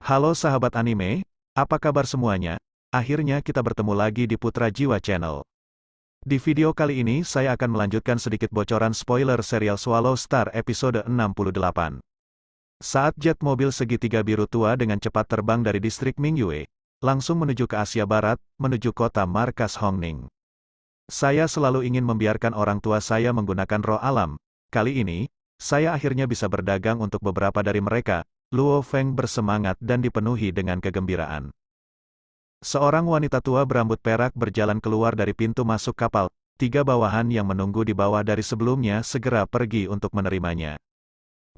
Halo sahabat anime, apa kabar semuanya? Akhirnya kita bertemu lagi di Putra Jiwa Channel. Di video kali ini saya akan melanjutkan sedikit bocoran spoiler serial Swallow Star episode 68. Saat jet mobil segitiga biru tua dengan cepat terbang dari distrik Mingyue, langsung menuju ke Asia Barat, menuju kota markas Hongning. Saya selalu ingin membiarkan orang tua saya menggunakan roh alam. Kali ini, saya akhirnya bisa berdagang untuk beberapa dari mereka. Luo Feng bersemangat dan dipenuhi dengan kegembiraan. Seorang wanita tua berambut perak berjalan keluar dari pintu masuk kapal. 3 bawahan yang menunggu di bawah dari sebelumnya segera pergi untuk menerimanya.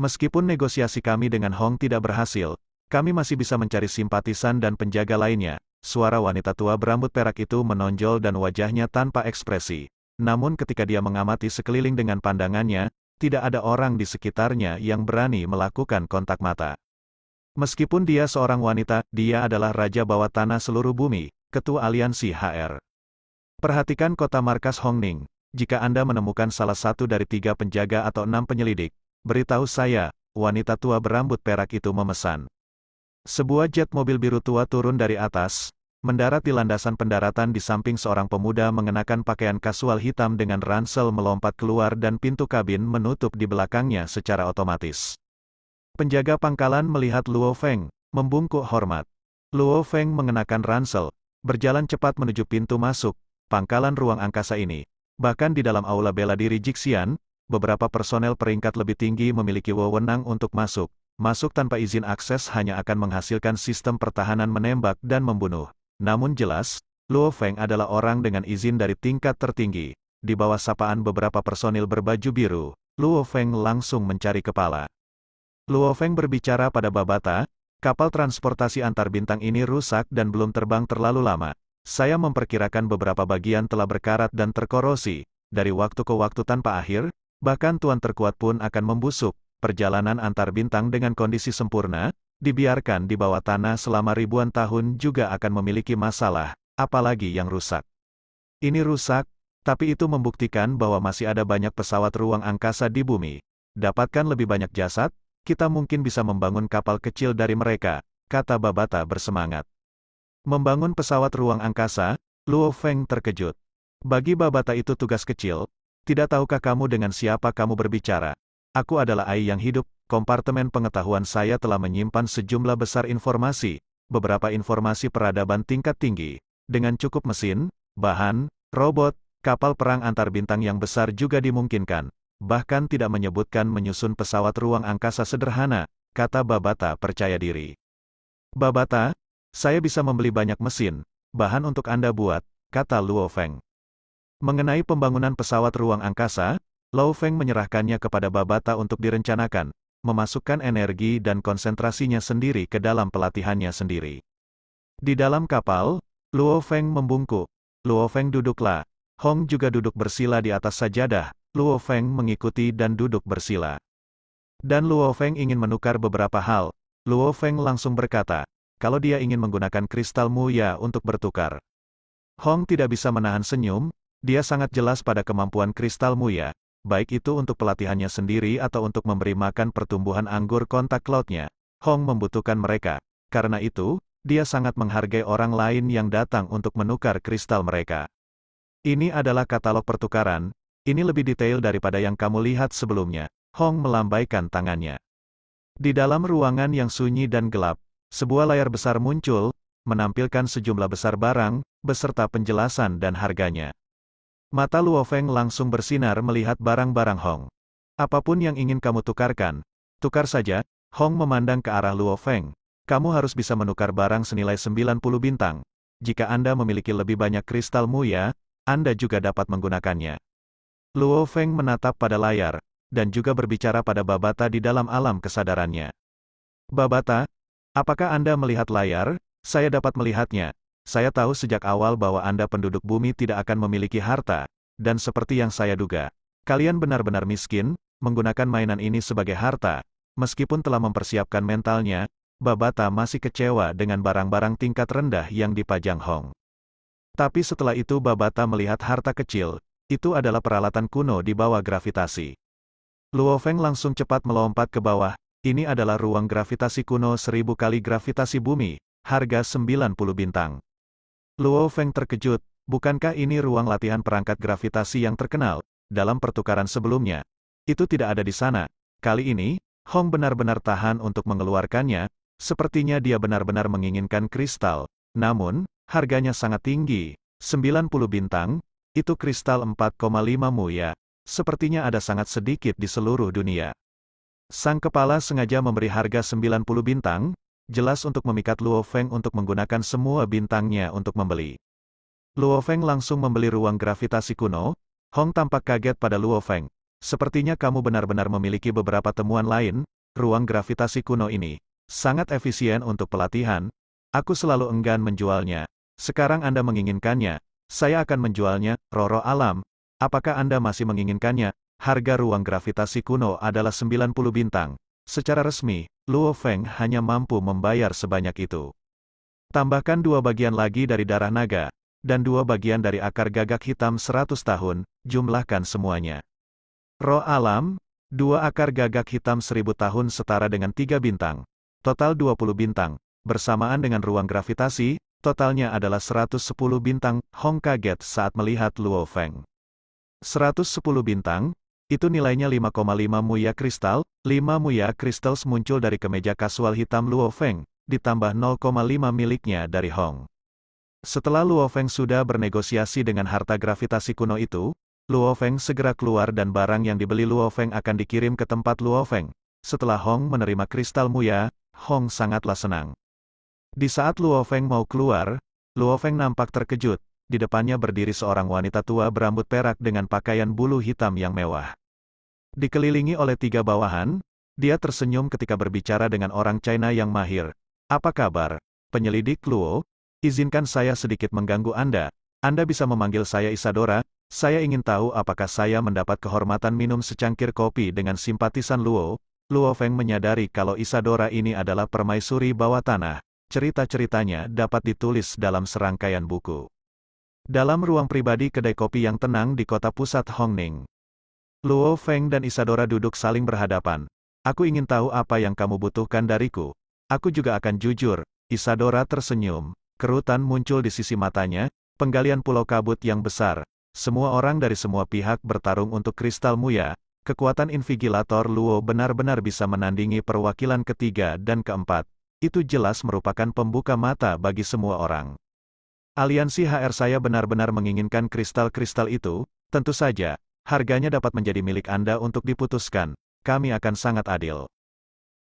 Meskipun negosiasi kami dengan Hong tidak berhasil, kami masih bisa mencari simpatisan dan penjaga lainnya. Suara wanita tua berambut perak itu menonjol dan wajahnya tanpa ekspresi. Namun ketika dia mengamati sekeliling dengan pandangannya, tidak ada orang di sekitarnya yang berani melakukan kontak mata. Meskipun dia seorang wanita, dia adalah Raja Bawah Tanah seluruh bumi, Ketua Aliansi HR. Perhatikan kota markas Hongning. Jika Anda menemukan salah satu dari 3 penjaga atau 6 penyelidik, beritahu saya, wanita tua berambut perak itu memesan. Sebuah jet mobil biru tua turun dari atas, mendarat di landasan pendaratan di samping seorang pemuda mengenakan pakaian kasual hitam dengan ransel melompat keluar dan pintu kabin menutup di belakangnya secara otomatis. Penjaga pangkalan melihat Luo Feng, membungkuk hormat. Luo Feng mengenakan ransel, berjalan cepat menuju pintu masuk pangkalan ruang angkasa ini. Bahkan di dalam aula bela diri Jixian, beberapa personel peringkat lebih tinggi memiliki wewenang untuk masuk. Masuk tanpa izin akses hanya akan menghasilkan sistem pertahanan menembak dan membunuh. Namun jelas, Luo Feng adalah orang dengan izin dari tingkat tertinggi. Di bawah sapaan beberapa personil berbaju biru, Luo Feng langsung mencari kepala. Luo Feng berbicara pada Babata, kapal transportasi antar bintang ini rusak dan belum terbang terlalu lama. Saya memperkirakan beberapa bagian telah berkarat dan terkorosi, dari waktu ke waktu tanpa akhir, bahkan tuan terkuat pun akan membusuk. Perjalanan antar bintang dengan kondisi sempurna, dibiarkan di bawah tanah selama ribuan tahun juga akan memiliki masalah, apalagi yang rusak. Ini rusak, tapi itu membuktikan bahwa masih ada banyak pesawat ruang angkasa di bumi. Dapatkan lebih banyak jasad, kita mungkin bisa membangun kapal kecil dari mereka, kata Babata bersemangat. Membangun pesawat ruang angkasa, Luo Feng terkejut. Bagi Babata itu tugas kecil, tidak tahukah kamu dengan siapa kamu berbicara? Aku adalah AI yang hidup, kompartemen pengetahuan saya telah menyimpan sejumlah besar informasi, beberapa informasi peradaban tingkat tinggi, dengan cukup mesin, bahan, robot, kapal perang antar bintang yang besar juga dimungkinkan, bahkan tidak menyebutkan menyusun pesawat ruang angkasa sederhana, kata Babata percaya diri. Babata, saya bisa membeli banyak mesin, bahan untuk Anda buat, kata Luo Feng. Mengenai pembangunan pesawat ruang angkasa, Luo Feng menyerahkannya kepada Babata untuk direncanakan, memasukkan energi dan konsentrasinya sendiri ke dalam pelatihannya sendiri. Di dalam kapal, Luo Feng membungkuk. Luo Feng duduklah. Hong juga duduk bersila di atas sajadah. Luo Feng mengikuti dan duduk bersila. Dan Luo Feng ingin menukar beberapa hal. Luo Feng langsung berkata, kalau dia ingin menggunakan kristal muya untuk bertukar. Hong tidak bisa menahan senyum, dia sangat jelas pada kemampuan kristal muya. Baik itu untuk pelatihannya sendiri atau untuk memberi makan pertumbuhan anggur kontak cloud-nya, Hong membutuhkan mereka. Karena itu, dia sangat menghargai orang lain yang datang untuk menukar kristal mereka. Ini adalah katalog pertukaran, ini lebih detail daripada yang kamu lihat sebelumnya. Hong melambaikan tangannya. Di dalam ruangan yang sunyi dan gelap, sebuah layar besar muncul, menampilkan sejumlah besar barang, beserta penjelasan dan harganya. Mata Luo Feng langsung bersinar melihat barang-barang Hong. Apapun yang ingin kamu tukarkan, tukar saja. Hong memandang ke arah Luo Feng. Kamu harus bisa menukar barang senilai 90 bintang. Jika Anda memiliki lebih banyak kristal muya, Anda juga dapat menggunakannya. Luo Feng menatap pada layar, dan juga berbicara pada Babata di dalam alam kesadarannya. Babata, apakah Anda melihat layar? Saya dapat melihatnya. Saya tahu sejak awal bahwa Anda penduduk bumi tidak akan memiliki harta, dan seperti yang saya duga, kalian benar-benar miskin, menggunakan mainan ini sebagai harta. Meskipun telah mempersiapkan mentalnya, Babata masih kecewa dengan barang-barang tingkat rendah yang dipajang Hong. Tapi setelah itu Babata melihat harta kecil, itu adalah peralatan kuno di bawah gravitasi. Luo Feng langsung cepat melompat ke bawah, ini adalah ruang gravitasi kuno 1000 kali gravitasi bumi, harga 90 bintang. Luo Feng terkejut, bukankah ini ruang latihan perangkat gravitasi yang terkenal? Dalam pertukaran sebelumnya, itu tidak ada di sana. Kali ini, Hong benar-benar tahan untuk mengeluarkannya, sepertinya dia benar-benar menginginkan kristal. Namun, harganya sangat tinggi, 90 bintang, itu kristal 4,5 muya. Sepertinya ada sangat sedikit di seluruh dunia. Sang kepala sengaja memberi harga 90 bintang, jelas untuk memikat Luo Feng untuk menggunakan semua bintangnya untuk membeli. Luo Feng langsung membeli ruang gravitasi kuno. Hong tampak kaget pada Luo Feng. Sepertinya kamu benar-benar memiliki beberapa temuan lain. Ruang gravitasi kuno ini sangat efisien untuk pelatihan. Aku selalu enggan menjualnya. Sekarang Anda menginginkannya. Saya akan menjualnya. Roro alam. Apakah Anda masih menginginkannya? Harga ruang gravitasi kuno adalah 90 bintang. Secara resmi, Luo Feng hanya mampu membayar sebanyak itu. Tambahkan 2 bagian lagi dari darah naga, dan 2 bagian dari akar gagak hitam 100 tahun, jumlahkan semuanya. Roh alam, 2 akar gagak hitam 1000 tahun setara dengan 3 bintang. Total 20 bintang. Bersamaan dengan ruang gravitasi, totalnya adalah 110 bintang. Hong kaget saat melihat Luo Feng. 110 bintang, itu nilainya 5,5 muya kristal. 5 muya crystals muncul dari kemeja kasual hitam Luo Feng, ditambah 0,5 miliknya dari Hong. Setelah Luo Feng sudah bernegosiasi dengan harta gravitasi kuno itu, Luo Feng segera keluar dan barang yang dibeli Luo Feng akan dikirim ke tempat Luo Feng. Setelah Hong menerima kristal muya, Hong sangatlah senang. Di saat Luo Feng mau keluar, Luo Feng nampak terkejut. Di depannya berdiri seorang wanita tua berambut perak dengan pakaian bulu hitam yang mewah. Dikelilingi oleh 3 bawahan, dia tersenyum ketika berbicara dengan orang China yang mahir. Apa kabar, penyelidik Luo? Izinkan saya sedikit mengganggu Anda. Anda bisa memanggil saya Isadora. Saya ingin tahu apakah saya mendapat kehormatan minum secangkir kopi dengan simpatisan Luo. Luo Feng menyadari kalau Isadora ini adalah permaisuri bawah tanah. Cerita-ceritanya dapat ditulis dalam serangkaian buku. Dalam ruang pribadi kedai kopi yang tenang di kota pusat Hongning, Luo Feng dan Isadora duduk saling berhadapan. Aku ingin tahu apa yang kamu butuhkan dariku. Aku juga akan jujur. Isadora tersenyum. Kerutan muncul di sisi matanya. Penggalian pulau kabut yang besar. Semua orang dari semua pihak bertarung untuk kristal muya. Kekuatan invigilator Luo benar-benar bisa menandingi perwakilan ketiga dan keempat. Itu jelas merupakan pembuka mata bagi semua orang. Aliansi HR saya benar-benar menginginkan kristal-kristal itu. Tentu saja, harganya dapat menjadi milik Anda untuk diputuskan. Kami akan sangat adil.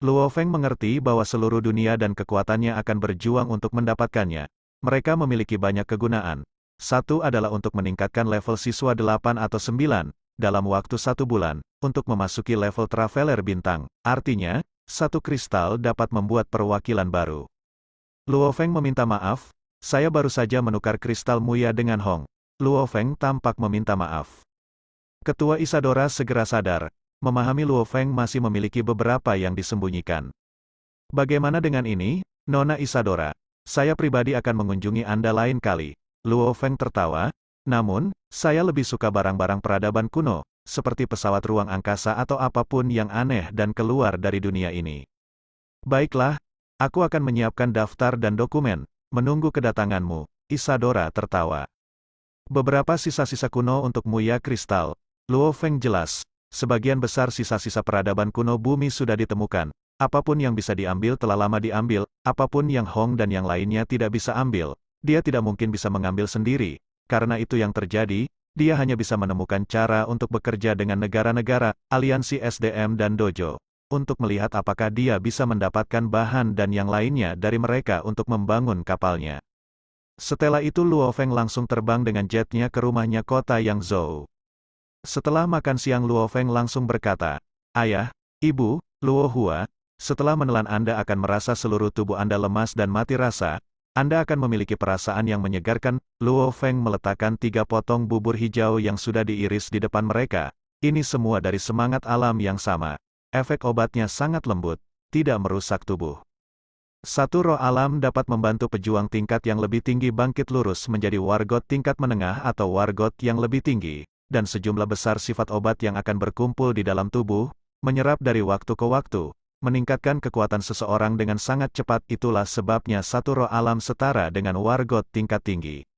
Luo Feng mengerti bahwa seluruh dunia dan kekuatannya akan berjuang untuk mendapatkannya. Mereka memiliki banyak kegunaan. Satu adalah untuk meningkatkan level siswa 8 atau 9, dalam waktu 1 bulan, untuk memasuki level Traveler Bintang. Artinya, 1 kristal dapat membuat perwakilan baru. Luo Feng meminta maaf. Saya baru saja menukar kristal muya dengan Hong. Luo Feng tampak meminta maaf. Ketua Isadora segera sadar, memahami Luo Feng masih memiliki beberapa yang disembunyikan. Bagaimana dengan ini, Nona Isadora? Saya pribadi akan mengunjungi Anda lain kali. Luo Feng tertawa. Namun, saya lebih suka barang-barang peradaban kuno, seperti pesawat ruang angkasa atau apapun yang aneh dan keluar dari dunia ini. Baiklah, aku akan menyiapkan daftar dan dokumen. Menunggu kedatanganmu. Isadora tertawa. Beberapa sisa-sisa kuno untuk muya kristal. Luo Feng jelas. Sebagian besar sisa-sisa peradaban kuno bumi sudah ditemukan. Apapun yang bisa diambil telah lama diambil. Apapun yang Hong dan yang lainnya tidak bisa ambil, dia tidak mungkin bisa mengambil sendiri. Karena itu yang terjadi, dia hanya bisa menemukan cara untuk bekerja dengan negara-negara, aliansi SDM dan dojo. Untuk melihat apakah dia bisa mendapatkan bahan dan yang lainnya dari mereka untuk membangun kapalnya. Setelah itu Luo Feng langsung terbang dengan jetnya ke rumahnya kota Yangzhou. Setelah makan siang Luo Feng langsung berkata, Ayah, Ibu, Luo Hua, setelah menelan Anda akan merasa seluruh tubuh Anda lemas dan mati rasa. Anda akan memiliki perasaan yang menyegarkan. Luo Feng meletakkan 3 potong bubur hijau yang sudah diiris di depan mereka. Ini semua dari semangat alam yang sama. Efek obatnya sangat lembut, tidak merusak tubuh. 1 roh alam dapat membantu pejuang tingkat yang lebih tinggi bangkit lurus menjadi wargot tingkat menengah atau wargot yang lebih tinggi, dan sejumlah besar sifat obat yang akan berkumpul di dalam tubuh, menyerap dari waktu ke waktu, meningkatkan kekuatan seseorang dengan sangat cepat. Itulah sebabnya satu roh alam setara dengan wargot tingkat tinggi.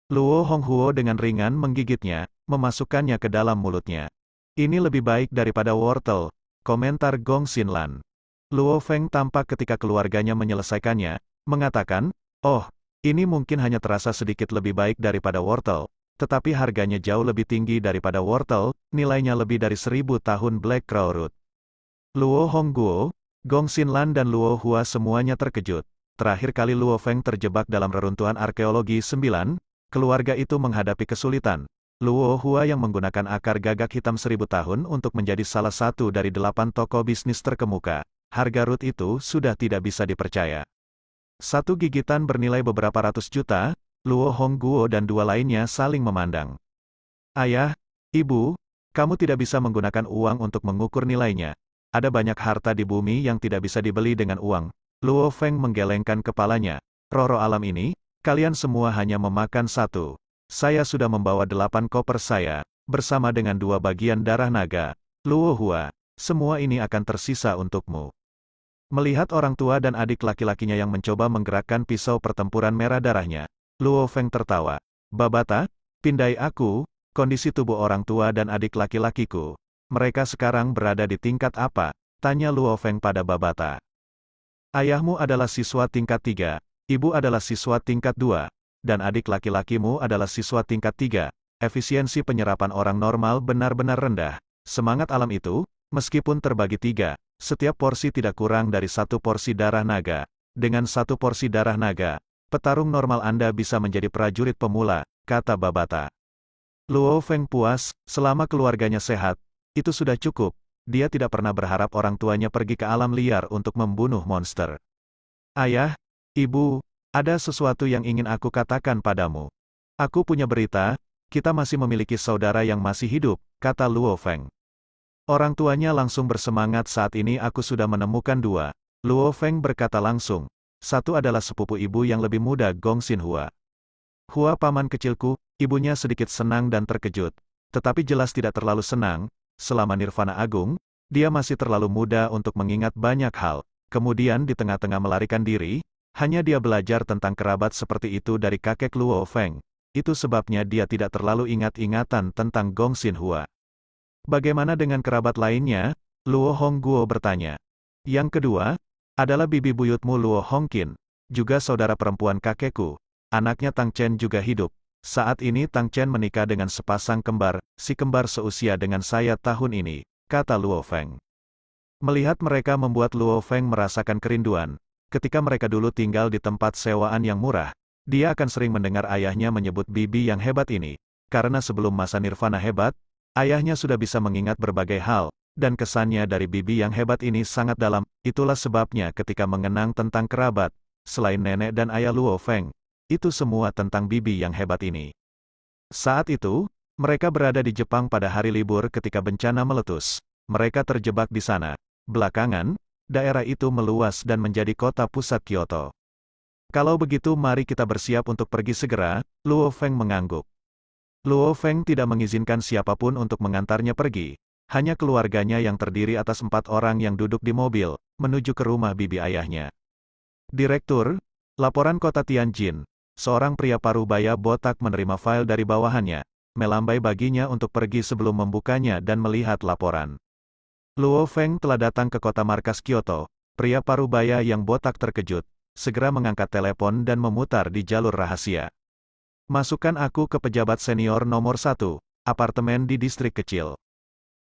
Luo Honghuo dengan ringan menggigitnya, memasukkannya ke dalam mulutnya. Ini lebih baik daripada wortel, komentar Gong Xinlan. Luo Feng tampak ketika keluarganya menyelesaikannya, mengatakan, "Oh, ini mungkin hanya terasa sedikit lebih baik daripada wortel, tetapi harganya jauh lebih tinggi daripada wortel, nilainya lebih dari 1000 tahun Black Crow Root." Luo Hongguo, Gong Xinlan dan Luo Hua semuanya terkejut. Terakhir kali Luo Feng terjebak dalam reruntuhan arkeologi 9, keluarga itu menghadapi kesulitan. Luo Hua yang menggunakan akar gagak hitam 1000 tahun untuk menjadi salah satu dari 8 tokoh bisnis terkemuka. Harga root itu sudah tidak bisa dipercaya. Satu gigitan bernilai beberapa ratus juta, Luo Hongguo dan dua lainnya saling memandang. "Ayah, Ibu, kamu tidak bisa menggunakan uang untuk mengukur nilainya. Ada banyak harta di bumi yang tidak bisa dibeli dengan uang." Luo Feng menggelengkan kepalanya. "Roh-roh alam ini, kalian semua hanya memakan satu. Saya sudah membawa 8 koper saya, bersama dengan 2 bagian darah naga. Luo Hua, semua ini akan tersisa untukmu." Melihat orang tua dan adik laki-lakinya yang mencoba menggerakkan pisau pertempuran merah darahnya, Luo Feng tertawa. "Babata, pindai aku, kondisi tubuh orang tua dan adik laki-lakiku. Mereka sekarang berada di tingkat apa?" tanya Luo Feng pada Babata. "Ayahmu adalah siswa tingkat 3, ibu adalah siswa tingkat 2, dan adik laki-lakimu adalah siswa tingkat 3. Efisiensi penyerapan orang normal benar-benar rendah. Semangat alam itu, meskipun terbagi 3, setiap porsi tidak kurang dari 1 porsi darah naga. Dengan 1 porsi darah naga, petarung normal Anda bisa menjadi prajurit pemula," kata Babata. Luo Feng puas, selama keluarganya sehat, itu sudah cukup. Dia tidak pernah berharap orang tuanya pergi ke alam liar untuk membunuh monster. "Ayah, Ibu, ada sesuatu yang ingin aku katakan padamu. Aku punya berita, kita masih memiliki saudara yang masih hidup," kata Luo Feng. Orang tuanya langsung bersemangat. "Saat ini aku sudah menemukan 2. Luo Feng berkata langsung. "Satu adalah sepupu ibu yang lebih muda, Gong Xinhua. Hua paman kecilku." Ibunya sedikit senang dan terkejut, tetapi jelas tidak terlalu senang. Selama Nirvana Agung, dia masih terlalu muda untuk mengingat banyak hal. Kemudian di tengah-tengah melarikan diri, hanya dia belajar tentang kerabat seperti itu dari kakek Luo Feng. Itu sebabnya dia tidak terlalu ingat-ingatan tentang Gong Xinhua. "Bagaimana dengan kerabat lainnya?" Luo Hongguo bertanya. "Yang kedua, adalah bibi buyutmu Luo Hongqin, juga saudara perempuan kakekku. Anaknya Tang Chen juga hidup. Saat ini Tang Chen menikah dengan sepasang kembar, si kembar seusia dengan saya tahun ini," kata Luo Feng. Melihat mereka membuat Luo Feng merasakan kerinduan. Ketika mereka dulu tinggal di tempat sewaan yang murah, dia akan sering mendengar ayahnya menyebut bibi yang hebat ini. Karena sebelum masa Nirvana hebat, ayahnya sudah bisa mengingat berbagai hal, dan kesannya dari bibi yang hebat ini sangat dalam. Itulah sebabnya ketika mengenang tentang kerabat, selain nenek dan ayah Luo Feng, itu semua tentang bibi yang hebat ini. Saat itu, mereka berada di Jepang pada hari libur ketika bencana meletus. Mereka terjebak di sana. Belakangan, daerah itu meluas dan menjadi kota pusat Kyoto. "Kalau begitu mari kita bersiap untuk pergi segera," Luo Feng mengangguk. Luo Feng tidak mengizinkan siapapun untuk mengantarnya pergi. Hanya keluarganya yang terdiri atas 4 orang yang duduk di mobil, menuju ke rumah bibi ayahnya. "Direktur, laporan kota Tianjin." Seorang pria parubaya botak menerima file dari bawahannya, melambai baginya untuk pergi sebelum membukanya dan melihat laporan. Luo Feng telah datang ke kota markas Kyoto. Pria parubaya yang botak terkejut, segera mengangkat telepon dan memutar di jalur rahasia. "Masukkan aku ke pejabat senior nomor 1, apartemen di distrik kecil."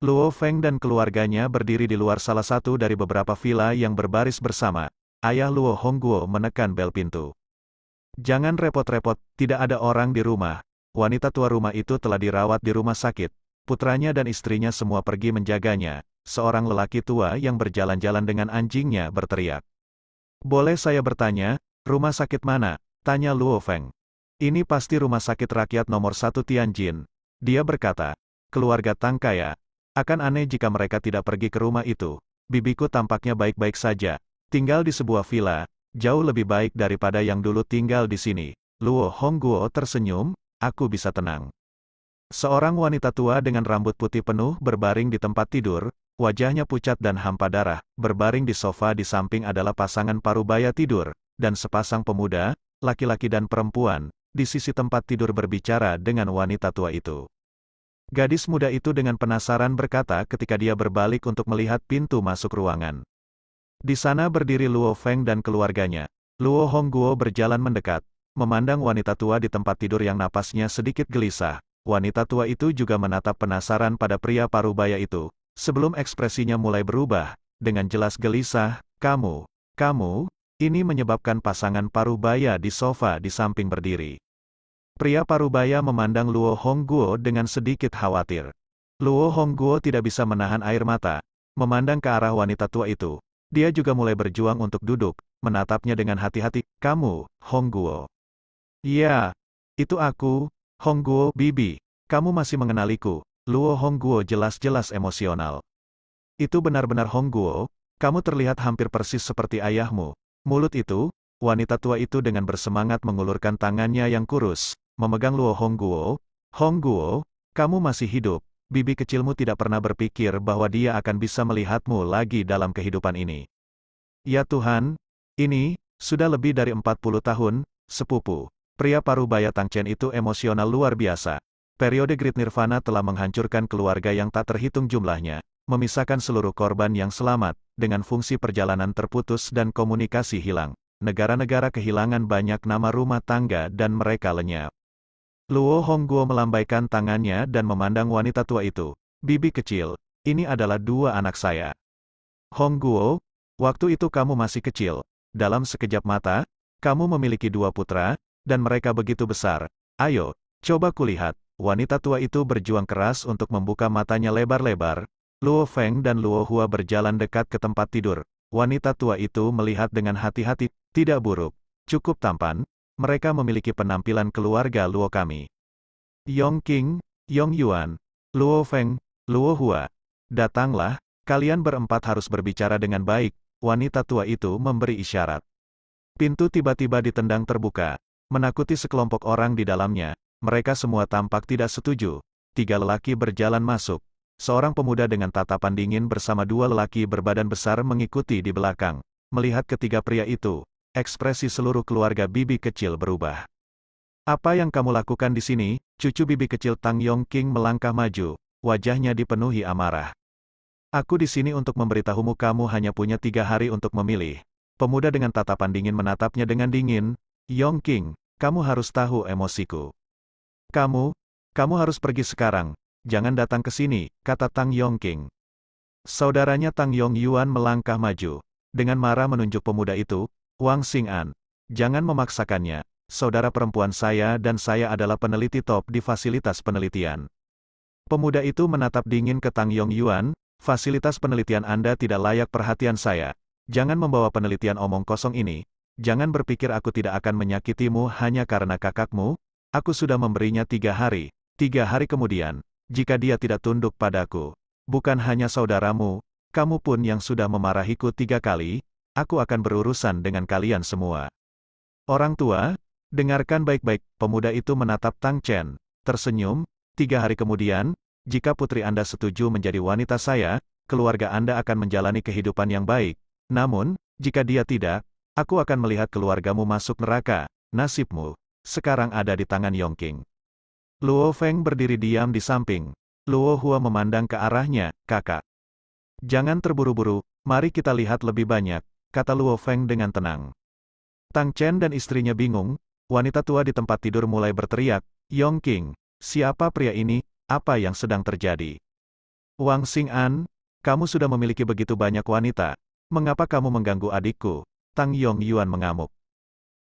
Luo Feng dan keluarganya berdiri di luar salah satu dari beberapa villa yang berbaris bersama. Ayah Luo Hongguo menekan bel pintu. "Jangan repot-repot, tidak ada orang di rumah." Wanita tua rumah itu telah dirawat di rumah sakit. Putranya dan istrinya semua pergi menjaganya. Seorang lelaki tua yang berjalan-jalan dengan anjingnya berteriak. "Boleh saya bertanya, rumah sakit mana?" tanya Luo Feng. "Ini pasti rumah sakit rakyat nomor 1 Tianjin." Dia berkata, "Keluarga Tang kaya. Akan aneh jika mereka tidak pergi ke rumah itu. Bibiku tampaknya baik-baik saja. Tinggal di sebuah villa, jauh lebih baik daripada yang dulu tinggal di sini." Luo Hongguo tersenyum, "Aku bisa tenang." Seorang wanita tua dengan rambut putih penuh berbaring di tempat tidur. wajahnya pucat dan hampa darah, berbaring di sofa di samping adalah pasangan parubaya tidur, dan sepasang pemuda, laki-laki dan perempuan, di sisi tempat tidur berbicara dengan wanita tua itu. Gadis muda itu dengan penasaran berkata ketika dia berbalik untuk melihat pintu masuk ruangan. Di sana berdiri Luo Feng dan keluarganya. Luo Hongguo berjalan mendekat, memandang wanita tua di tempat tidur yang napasnya sedikit gelisah. Wanita tua itu juga menatap penasaran pada pria parubaya itu, sebelum ekspresinya mulai berubah, dengan jelas gelisah, kamu, ini menyebabkan pasangan parubaya di sofa di samping berdiri. Pria parubaya memandang Luo Hongguo dengan sedikit khawatir. Luo Hongguo tidak bisa menahan air mata, memandang ke arah wanita tua itu. Dia juga mulai berjuang untuk duduk, menatapnya dengan hati-hati. Kamu, Hongguo. Ya, itu aku, Hongguo, bibi. Kamu masih mengenaliku. Luo Hongguo jelas-jelas emosional. Itu benar-benar Hongguo, kamu terlihat hampir persis seperti ayahmu. Mulut itu, wanita tua itu dengan bersemangat mengulurkan tangannya yang kurus, memegang Luo Hongguo. Hongguo, kamu masih hidup. Bibi kecilmu tidak pernah berpikir bahwa dia akan bisa melihatmu lagi dalam kehidupan ini. Ya Tuhan, ini, sudah lebih dari 40 tahun, sepupu. Pria parubaya Tang Chen itu emosional luar biasa. Periode Great Nirvana telah menghancurkan keluarga yang tak terhitung jumlahnya, memisahkan seluruh korban yang selamat, dengan fungsi perjalanan terputus dan komunikasi hilang. Negara-negara kehilangan banyak nama rumah tangga dan mereka lenyap. Luo Hongguo melambaikan tangannya dan memandang wanita tua itu. Bibi kecil, ini adalah dua anak saya. Hongguo, waktu itu kamu masih kecil. Dalam sekejap mata, kamu memiliki dua putra, dan mereka begitu besar. Ayo, coba kulihat. Wanita tua itu berjuang keras untuk membuka matanya lebar-lebar. Luo Feng dan Luo Hua berjalan dekat ke tempat tidur. Wanita tua itu melihat dengan hati-hati, tidak buruk, cukup tampan. Mereka memiliki penampilan keluarga Luo kami. Yong Qing, Yong Yuan, Luo Feng, Luo Hua. Datanglah, kalian berempat harus berbicara dengan baik. Wanita tua itu memberi isyarat. Pintu tiba-tiba ditendang terbuka, menakuti sekelompok orang di dalamnya. Mereka semua tampak tidak setuju. Tiga lelaki berjalan masuk. Seorang pemuda dengan tatapan dingin bersama dua lelaki berbadan besar mengikuti di belakang. Melihat ketiga pria itu, ekspresi seluruh keluarga bibi kecil berubah. Apa yang kamu lakukan di sini? Cucu bibi kecil Tang Yong Qing melangkah maju, wajahnya dipenuhi amarah. Aku di sini untuk memberitahumu kamu hanya punya 3 hari untuk memilih. Pemuda dengan tatapan dingin menatapnya dengan dingin. Yong Qing, kamu harus tahu emosiku. Kamu harus pergi sekarang. Jangan datang ke sini, kata Tang Yong Qing. Saudaranya Tang Yong Yuan melangkah maju, dengan marah menunjuk pemuda itu. Wang Xing'an, jangan memaksakannya. Saudara perempuan saya dan saya adalah peneliti top di fasilitas penelitian. Pemuda itu menatap dingin ke Tang Yong Yuan. Fasilitas penelitian Anda tidak layak perhatian saya. Jangan membawa penelitian omong kosong ini. Jangan berpikir aku tidak akan menyakitimu hanya karena kakakmu. Aku sudah memberinya 3 hari. 3 hari kemudian, jika dia tidak tunduk padaku, bukan hanya saudaramu, kamu pun yang sudah memarahiku 3 kali, aku akan berurusan dengan kalian semua. Orang tua, dengarkan baik-baik. Pemuda itu menatap Tang Chen, tersenyum. 3 hari kemudian, jika putri Anda setuju menjadi wanita saya, keluarga Anda akan menjalani kehidupan yang baik. Namun, jika dia tidak, aku akan melihat keluargamu masuk neraka. Nasibmu sekarang ada di tangan Yong Qing. Luo Feng berdiri diam di samping. Luo Hua memandang ke arahnya. Kakak, jangan terburu-buru, mari kita lihat lebih banyak, kata Luo Feng dengan tenang. Tang Chen dan istrinya bingung. Wanita tua di tempat tidur mulai berteriak. Yong Qing, siapa pria ini? Apa yang sedang terjadi? Wang Xing'an, kamu sudah memiliki begitu banyak wanita. Mengapa kamu mengganggu adikku? Tang Yong Yuan mengamuk.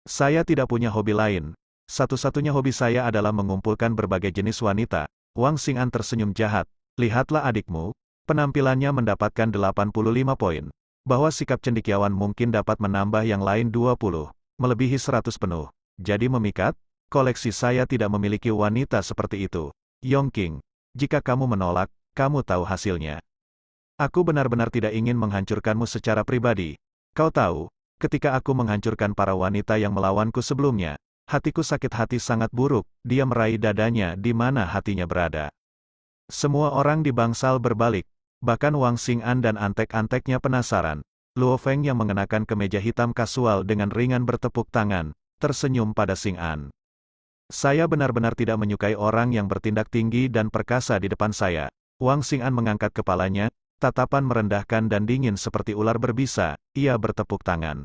Saya tidak punya hobi lain. Satu-satunya hobi saya adalah mengumpulkan berbagai jenis wanita. Wang Xing'an tersenyum jahat. Lihatlah adikmu. Penampilannya mendapatkan 85 poin. Bahwa sikap cendekiawan mungkin dapat menambah yang lain 20. Melebihi 100 penuh. Jadi memikat? Koleksi saya tidak memiliki wanita seperti itu. Yong Qing, jika kamu menolak, kamu tahu hasilnya. Aku benar-benar tidak ingin menghancurkanmu secara pribadi. Kau tahu, ketika aku menghancurkan para wanita yang melawanku sebelumnya, hatiku sakit hati sangat buruk. Dia meraih dadanya di mana hatinya berada. Semua orang di bangsal berbalik. Bahkan Wang Xing'an dan antek-anteknya penasaran. Luo Feng yang mengenakan kemeja hitam kasual dengan ringan bertepuk tangan, tersenyum pada Xing'an. Saya benar-benar tidak menyukai orang yang bertindak tinggi dan perkasa di depan saya. Wang Xing'an mengangkat kepalanya, tatapan merendahkan dan dingin seperti ular berbisa, ia bertepuk tangan.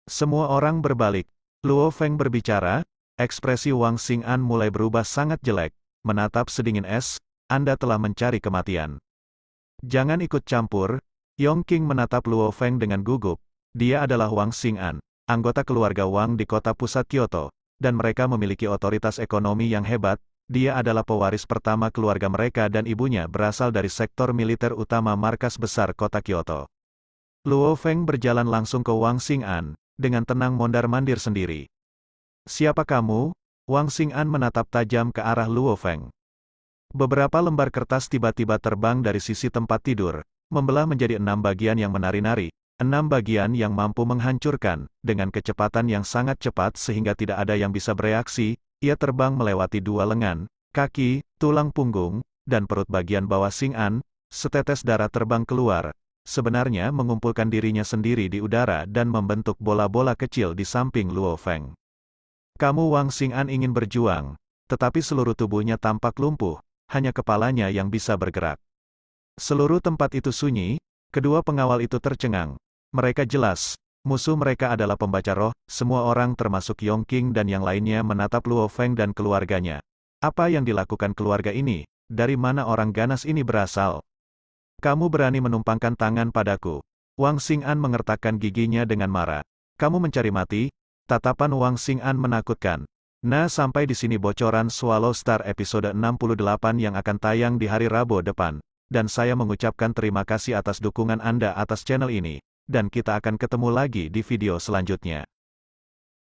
Semua orang berbalik. Luo Feng berbicara, ekspresi Wang Xing'an mulai berubah sangat jelek, menatap sedingin es, Anda telah mencari kematian. Jangan ikut campur. Yongqing menatap Luo Feng dengan gugup. Dia adalah Wang Xing'an, anggota keluarga Wang di kota pusat Kyoto, dan mereka memiliki otoritas ekonomi yang hebat. Dia adalah pewaris pertama keluarga mereka dan ibunya berasal dari sektor militer utama markas besar kota Kyoto. Luo Feng berjalan langsung ke Wang Xing'an, dengan tenang mondar-mandir sendiri. Siapa kamu? Wang Xing'an menatap tajam ke arah Luo Feng. Beberapa lembar kertas tiba-tiba terbang dari sisi tempat tidur, membelah menjadi 6 bagian yang menari-nari, 6 bagian yang mampu menghancurkan, dengan kecepatan yang sangat cepat sehingga tidak ada yang bisa bereaksi. Ia terbang melewati 2 lengan, kaki, tulang punggung, dan perut bagian bawah Xing'an. Setetes darah terbang keluar, sebenarnya mengumpulkan dirinya sendiri di udara dan membentuk bola-bola kecil di samping Luo Feng. Kamu Wang Xing'an ingin berjuang, tetapi seluruh tubuhnya tampak lumpuh, hanya kepalanya yang bisa bergerak. Seluruh tempat itu sunyi, kedua pengawal itu tercengang. Mereka jelas, musuh mereka adalah pembaca roh. Semua orang termasuk Yongqing dan yang lainnya menatap Luo Feng dan keluarganya. Apa yang dilakukan keluarga ini? Dari mana orang ganas ini berasal? Kamu berani menumpangkan tangan padaku? Wang Xing'an mengertakkan giginya dengan marah. Kamu mencari mati? Tatapan Wang Xing'an menakutkan. Nah, sampai di sini bocoran Swallow Star episode 68 yang akan tayang di hari Rabu depan. Dan saya mengucapkan terima kasih atas dukungan Anda atas channel ini. Dan kita akan ketemu lagi di video selanjutnya.